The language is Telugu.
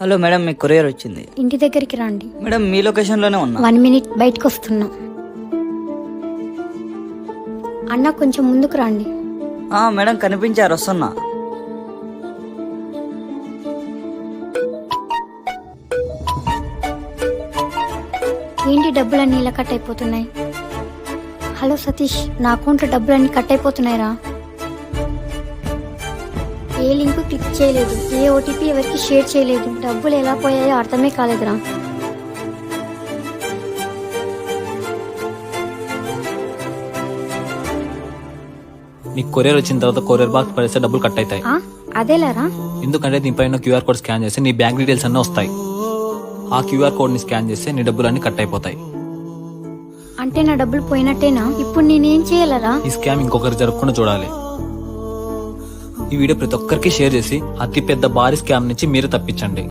హలో మేడం, మీ కొరియర్ వచ్చింది. ఇంటి దగ్గరికి రండి. మేడం, మీ లొకేషన్ లోనే ఉన్నా. 1 minute బయటకు వస్తున్నా. అన్న కొంచెం ముందుకు రండి. మేడం కనిపించారు, వస్తున్నా. ఏంటి డబ్బులన్నీ ఇలా కట్ అయిపోతున్నాయి? హలో సతీష్, నా అకౌంట్లో డబ్బులన్నీ కట్ అయిపోతున్నాయిరా. ఏ లింక్ క్లిక్ చేయలేదు, ఏ ఓటీపీ ఎవరికి షేర్ చేయలేదు. డబ్బులు ఎలా పోయాయో అర్థమే కాలేదురా. నీకు కొరియర్ వచ్చిన తర్వాత కొరియర్ బాక్స్ పడేస్తే డబ్బులు కట్ అవుతాయి. అదేలారా? ఎందుకంటే దీనిపైన క్యూఆర్ కోడ్ స్కాన్ చేస్తే నీ బ్యాంక్ డీటెయిల్స్ అన్నీ వస్తాయి. ఆ క్యూఆర్ కోడ్ ని స్కాన్ చేస్తే నీ డబ్బులన్నీ కట్ అయిపోతాయి. అంటే నా డబ్బులు పోయినట్టేనా? ఇప్పుడు నేనేం చేయాలరా? ఈ స్కామ్ ఇంకొకరు జరగకుండా చూడాలి. ఈ వీడియో ప్రతి ఒక్కరికి షేర్ చేసి అతి పెద్ద భారీ స్కామ్ నుంచి మీరు తప్పించండి.